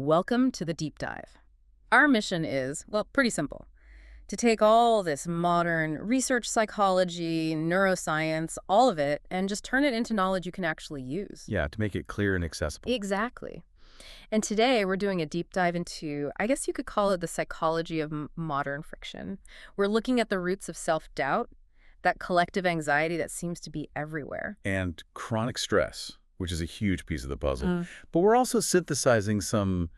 Welcome to the deep dive. Our mission is, well, pretty simple. To take all this modern research psychology, neuroscience, all of it, and just turn it into knowledge you can actually use. Yeah, to make it clear and accessible. Exactly. And today we're doing a deep dive into, I guess you could call it the psychology of modern friction. We're looking at the roots of self-doubt, that collective anxiety that seems to be everywhere. And chronic stress, which is a huge piece of the puzzle. But we're also synthesizing some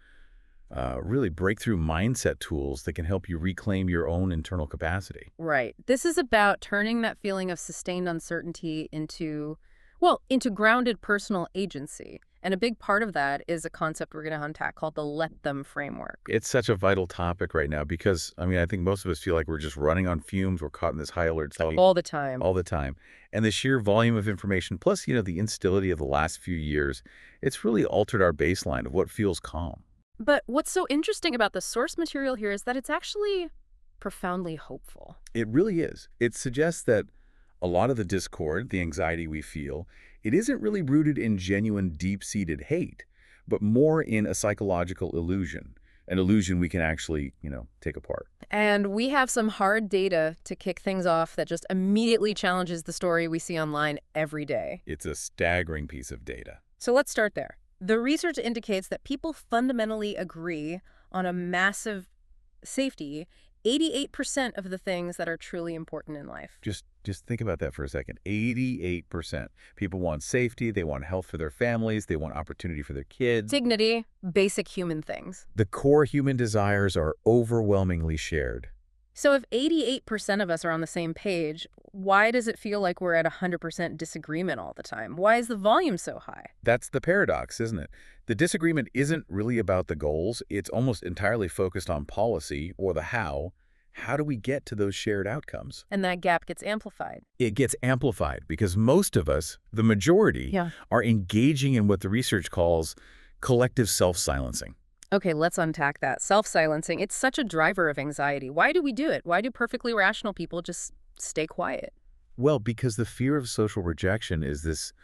really breakthrough mindset tools that can help you reclaim your own internal capacity. Right. This is about turning that feeling of sustained uncertainty into, well, into grounded personal agency. And a big part of that is a concept we're going to unpack called the let them framework. It's such a vital topic right now because, I think most of us feel like we're just running on fumes. We're caught in this high alert state All the time. all the time. And the sheer volume of information, plus, the instability of the last few years, it's really altered our baseline of what feels calm. But what's so interesting about the source material here is that it's actually profoundly hopeful. It really is. It suggests that a lot of the discord, the anxiety we feel, it isn't really rooted in genuine deep-seated hate, but more in a psychological illusion, an illusion we can actually, take apart. And we have some hard data to kick things off that just immediately challenges the story we see online every day. It's a staggering piece of data. So let's start there. The research indicates that people fundamentally agree on a massive safety, 88% of the things that are truly important in life. Just think about that for a second. 88%. People want safety, they want health for their families, they want opportunity for their kids. Dignity, basic human things. The core human desires are overwhelmingly shared. So if 88% of us are on the same page, why does it feel like we're at 100% disagreement all the time? Why is the volume so high? That's the paradox, isn't it? The disagreement isn't really about the goals. It's almost entirely focused on policy or the how. How do we get to those shared outcomes? And that gap gets amplified. It gets amplified because most of us, the majority, are engaging in what the research calls collective self-silencing. Okay, let's unpack that. Self-silencing, it's such a driver of anxiety. Why do we do it? Why do perfectly rational people just stay quiet? Well, because the fear of social rejection is this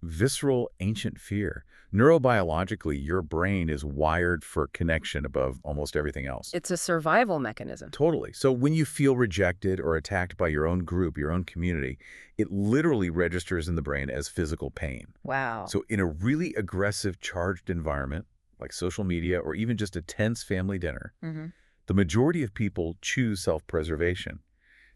visceral, ancient fear. Neurobiologically, your brain is wired for connection above almost everything else. It's a survival mechanism. Totally. So when you feel rejected or attacked by your own group, your own community, it literally registers in the brain as physical pain. Wow. So in a really aggressive, charged environment, like social media or even just a tense family dinner, the majority of people choose self-preservation.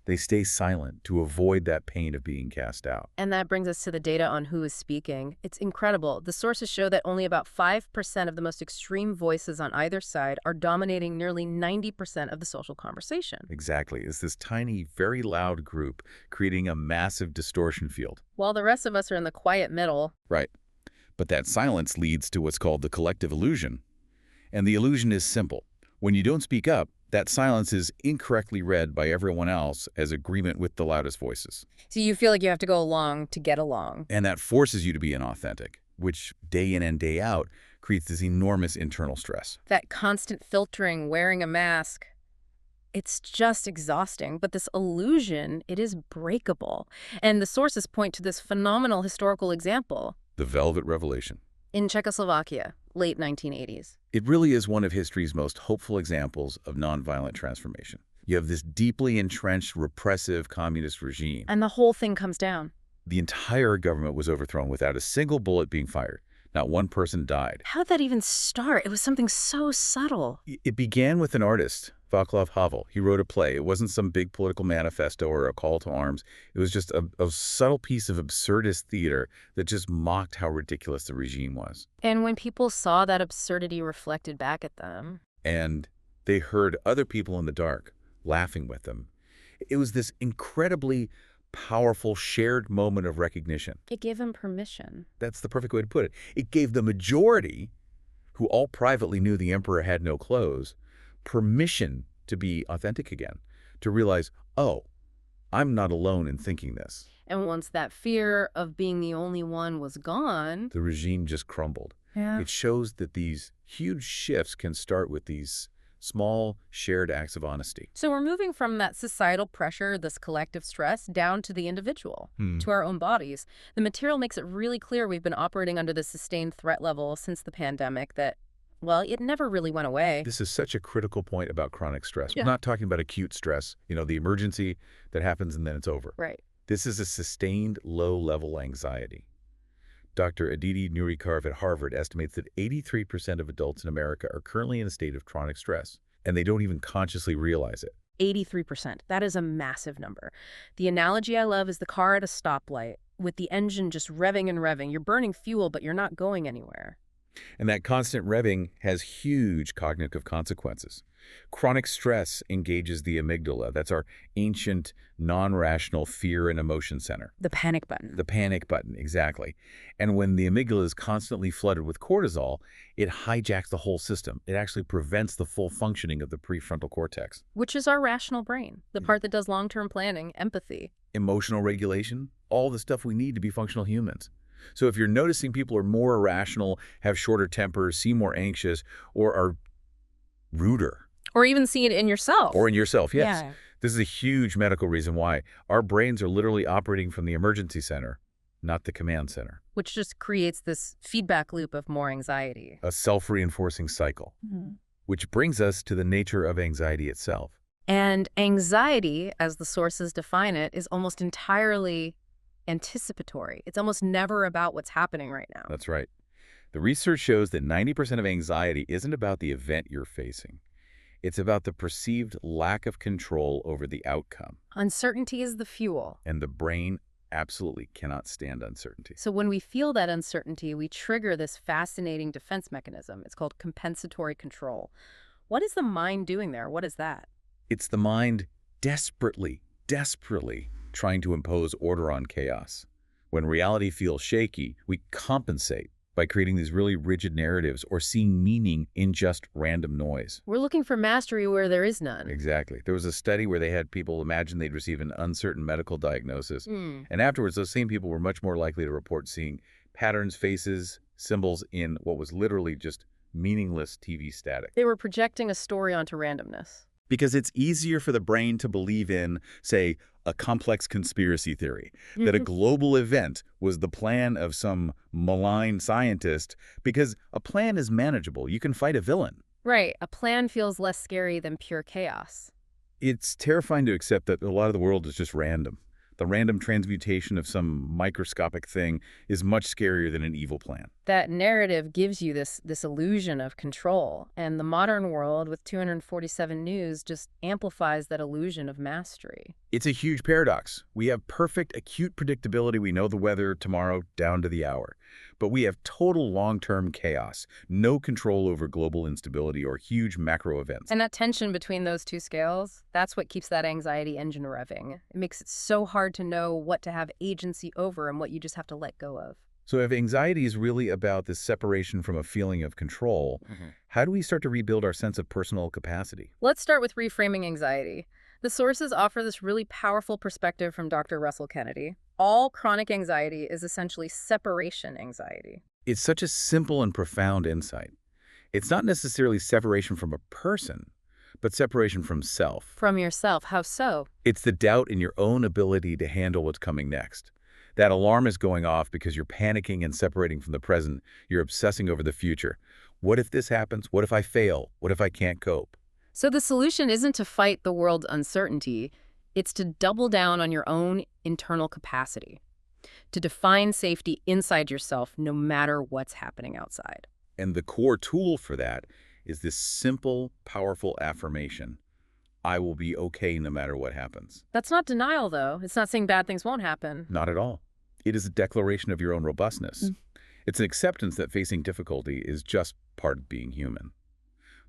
They stay silent to avoid that pain of being cast out. And that brings us to the data on who is speaking. It's incredible. The sources show that only about 5% of the most extreme voices on either side are dominating nearly 90% of the social conversation. Exactly. It's this tiny, very loud group creating a massive distortion field. While the rest of us are in the quiet middle. Right. But that silence leads to what's called the collective illusion. And the illusion is simple. When you don't speak up, that silence is incorrectly read by everyone else as agreement with the loudest voices. So you feel like you have to go along to get along. And that forces you to be inauthentic, which day in and day out creates this enormous internal stress. That constant filtering, wearing a mask, it's just exhausting. But this illusion, it is breakable. And the sources point to this phenomenal historical example. The Velvet Revelation. In Czechoslovakia, late 1980s. It really is one of history's most hopeful examples of nonviolent transformation. You have this deeply entrenched, repressive communist regime. And the whole thing comes down. The entire government was overthrown without a single bullet being fired. Not one person died. How'd that even start? It was something so subtle. It began with an artist, Václav Havel. He wrote a play. It wasn't some big political manifesto or a call to arms. It was just a subtle piece of absurdist theater that just mocked how ridiculous the regime was. And when people saw that absurdity reflected back at them, and they heard other people in the dark laughing with them, it was this incredibly powerful shared moment of recognition. it gave them permission. That's the perfect way to put it. It gave the majority, who all privately knew the emperor had no clothes, permission to be authentic again, to realize, oh, I'm not alone in thinking this. And once that fear of being the only one was gone, The regime just crumbled. It shows that these huge shifts can start with these small, shared acts of honesty. So we're moving from that societal pressure, this collective stress, down to the individual, to our own bodies. The material makes it really clear we've been operating under the sustained threat level since the pandemic that Well, it never really went away. This is such a critical point about chronic stress. We're Yeah. not talking about acute stress, the emergency that happens and then it's over. Right. This is a sustained low-level anxiety. Dr. Aditi Nurikarv at Harvard estimates that 83% of adults in America are currently in a state of chronic stress, and they don't even consciously realize it. 83%. That is a massive number. The analogy I love is the car at a stoplight with the engine just revving and revving. You're burning fuel, but you're not going anywhere. And that constant revving has huge cognitive consequences. Chronic stress engages the amygdala. That's our ancient, non-rational fear and emotion center. The panic button. The panic button, exactly. And when the amygdala is constantly flooded with cortisol, it hijacks the whole system. It actually prevents the full functioning of the prefrontal cortex. Which is our rational brain, the part that does long-term planning, empathy. Emotional regulation, all the stuff we need to be functional humans. So if you're noticing people are more irrational, have shorter tempers, seem more anxious, or are ruder. Or even see it in yourself. Or in yourself, yes. Yeah. This is a huge medical reason why. Our brains are literally operating from the emergency center, not the command center. Which just creates this feedback loop of more anxiety. A self-reinforcing cycle. Which brings us to the nature of anxiety itself. And anxiety, as the sources define it, is almost entirely anticipatory. It's almost never about what's happening right now. That's right. The research shows that 90% of anxiety isn't about the event you're facing. It's about the perceived lack of control over the outcome. Uncertainty is the fuel. And the brain absolutely cannot stand uncertainty. So when we feel that uncertainty, we trigger this fascinating defense mechanism. It's called compensatory control. What is the mind doing there? What is that? It's the mind desperately trying to impose order on chaos. When reality feels shaky, we compensate by creating these really rigid narratives or seeing meaning in just random noise. We're looking for mastery where there is none. Exactly. There was a study where they had people imagine they'd receive an uncertain medical diagnosis, and afterwards those same people were much more likely to report seeing patterns, faces, symbols in what was literally just meaningless TV static. They were projecting a story onto randomness. Because it's easier for the brain to believe in, say, a complex conspiracy theory, that a global event was the plan of some malign scientist, because a plan is manageable. You can fight a villain. Right. A plan feels less scary than pure chaos. It's terrifying to accept that a lot of the world is just random. The random transmutation of some microscopic thing is much scarier than an evil plan. That narrative gives you this illusion of control, and the modern world with 247 news just amplifies that illusion of mastery. It's a huge paradox. We have perfect acute predictability. We know the weather tomorrow down to the hour. But we have total long-term chaos, no control over global instability or huge macro events. And that tension between those two scales, that's what keeps that anxiety engine revving. It makes it so hard to know what to have agency over and what you just have to let go of. So if anxiety is really about this separation from a feeling of control, how do we start to rebuild our sense of personal capacity? Let's start with reframing anxiety. The sources offer this really powerful perspective from Dr. Russell Kennedy. All chronic anxiety is essentially separation anxiety. It's such a simple and profound insight. It's not necessarily separation from a person, but separation from self. From yourself. How so? It's the doubt in your own ability to handle what's coming next. That alarm is going off because you're panicking and separating from the present. You're obsessing over the future. What if this happens? What if I fail? What if I can't cope? So the solution isn't to fight the world's uncertainty. It's to double down on your own internal capacity, to define safety inside yourself no matter what's happening outside. And the core tool for that is this simple, powerful affirmation. I will be okay no matter what happens. That's not denial, though. It's not saying bad things won't happen. Not at all. It is a declaration of your own robustness. It's an acceptance that facing difficulty is just part of being human.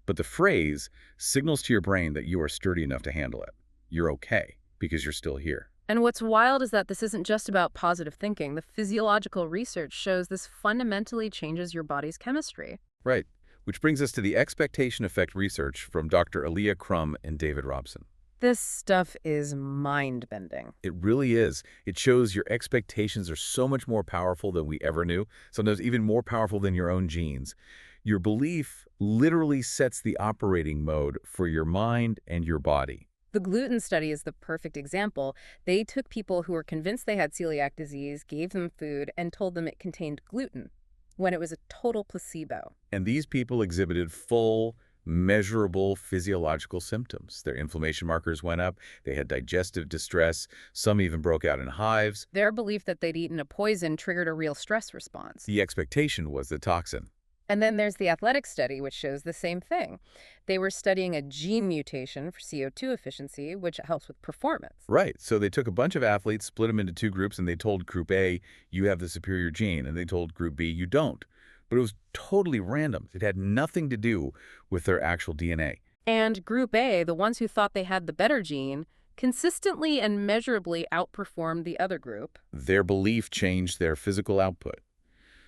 But the phrase signals to your brain that you are sturdy enough to handle it. You're okay because you're still here. And what's wild is that this isn't just about positive thinking. The physiological research shows this fundamentally changes your body's chemistry. Right. Which brings us to the expectation effect research from Dr. Aaliyah Crum and David Robson. This stuff is mind-bending. It really is. It shows your expectations are so much more powerful than we ever knew, sometimes even more powerful than your own genes. Your belief literally sets the operating mode for your mind and your body. The gluten study is the perfect example. They took people who were convinced they had celiac disease, gave them food, and told them it contained gluten. when it was a total placebo. And these people exhibited full, measurable physiological symptoms. Their inflammation markers went up, they had digestive distress, some even broke out in hives. Their belief that they'd eaten a poison triggered a real stress response. The expectation was the toxin. And then there's the athletic study, which shows the same thing. They were studying a gene mutation for CO2 efficiency, which helps with performance. Right. So they took a bunch of athletes, split them into two groups, and they told Group A, you have the superior gene, and they told Group B, you don't. But it was totally random. It had nothing to do with their actual DNA. And Group A, the ones who thought they had the better gene, consistently and measurably outperformed the other group. Their belief changed their physical output.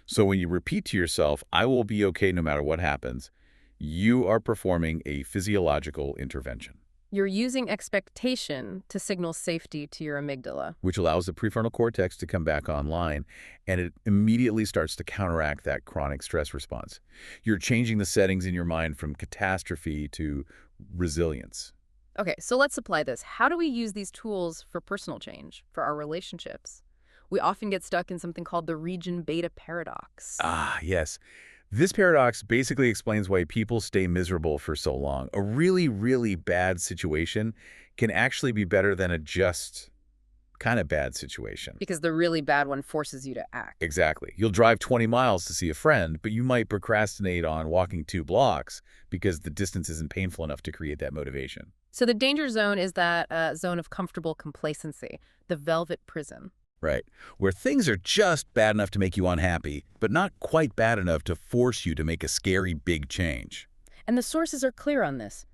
So when you repeat to yourself, I will be okay no matter what happens, you are performing a physiological intervention, You're using expectation to signal safety to your amygdala. which allows the prefrontal cortex to come back online, and it immediately starts to counteract that chronic stress response. You're changing the settings in your mind from catastrophe to resilience. Okay, so let's apply this. How do we use these tools for personal change, for our relationships? We often get stuck in something called the region beta paradox. Ah, yes. This paradox basically explains why people stay miserable for so long. A really, really bad situation can actually be better than a just kind of bad situation. Because the really bad one forces you to act. Exactly. You'll drive 20 miles to see a friend, but you might procrastinate on walking 2 blocks because the distance isn't painful enough to create that motivation. So the danger zone is that zone of comfortable complacency, the velvet prison. Right. Where things are just bad enough to make you unhappy, but not quite bad enough to force you to make a scary big change. And the sources are clear on this.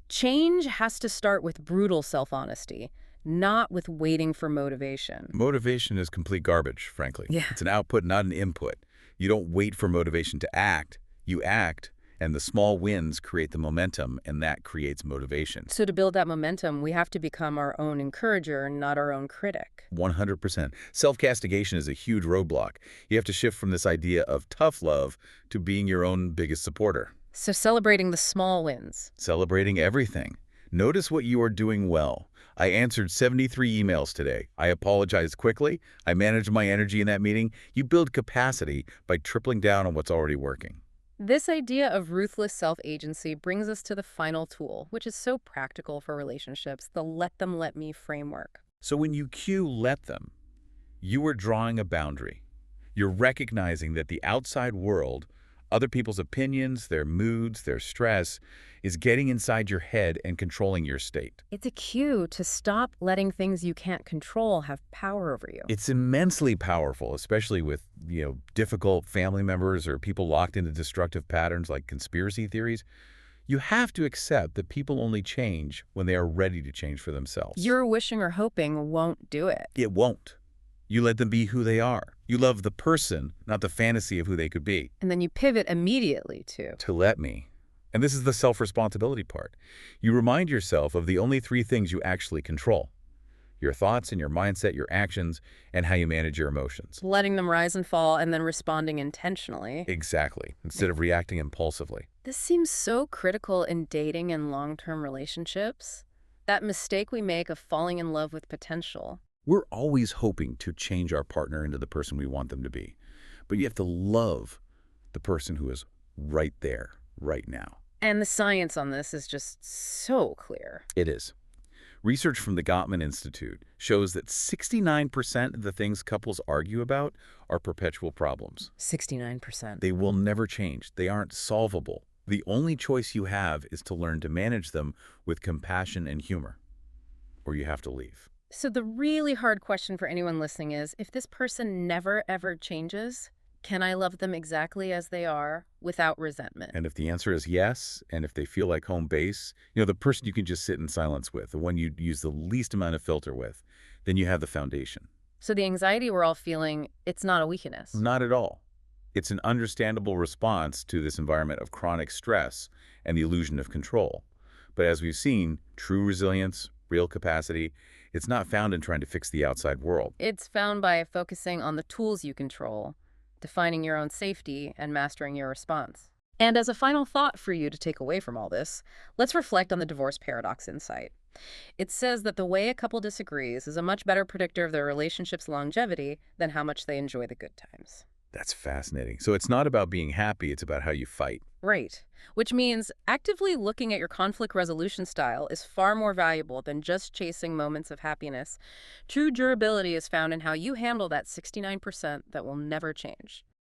Change has to start with brutal self-honesty, not with waiting for motivation. Motivation is complete garbage, frankly. Yeah. It's an output, not an input. You don't wait for motivation to act. You act, and the small wins create the momentum, and that creates motivation. So to build that momentum, we have to become our own encourager, not our own critic. 100%. Self-castigation is a huge roadblock. You have to shift from this idea of tough love to being your own biggest supporter. So celebrating the small wins. Celebrating everything. Notice what you are doing well. I answered 73 emails today. I apologized quickly. I managed my energy in that meeting. You build capacity by tripling down on what's already working. This idea of ruthless self-agency brings us to the final tool, which is so practical for relationships, the let them let me framework. So when you cue let them, you are drawing a boundary. You're recognizing that the outside world, other people's opinions, their moods, their stress, is getting inside your head and controlling your state. It's a cue to stop letting things you can't control have power over you. It's immensely powerful, especially with, difficult family members or people locked into destructive patterns like conspiracy theories. You have to accept that people only change when they are ready to change for themselves. Your wishing or hoping won't do it. It won't. You let them be who they are. You love the person, not the fantasy of who they could be. And then you pivot immediately To let me. And this is the self-responsibility part. You remind yourself of the only 3 things you actually control: your thoughts and your mindset, your actions, and how you manage your emotions. letting them rise and fall and then responding intentionally. Exactly, instead of reacting impulsively. This seems so critical in dating and long-term relationships. That mistake we make of falling in love with potential. We're always hoping to change our partner into the person we want them to be. But you have to love the person who is right there, right now. And the science on this is just so clear. It is. Research from the Gottman Institute shows that 69% of the things couples argue about are perpetual problems. 69%. They will never change. They aren't solvable. The only choice you have is to learn to manage them with compassion and humor, or you have to leave. So the really hard question for anyone listening is, if this person never ever changes, can I love them exactly as they are without resentment? And if the answer is yes, and if they feel like home base, the person you can just sit in silence with, the one you use the least amount of filter with, then you have the foundation. So the anxiety we're all feeling, it's not a weakness. Not at all. It's an understandable response to this environment of chronic stress and the illusion of control. But as we've seen, true resilience, real capacity, it's not found in trying to fix the outside world. It's found by focusing on the tools you control, defining your own safety, and mastering your response. And as a final thought for you to take away from all this, let's reflect on the divorce paradox insight. It says that the way a couple disagrees is a much better predictor of their relationship's longevity than how much they enjoy the good times. That's fascinating. So it's not about being happy, it's about how you fight. Right. Which means actively looking at your conflict resolution style is far more valuable than just chasing moments of happiness. True durability is found in how you handle that 69% that will never change.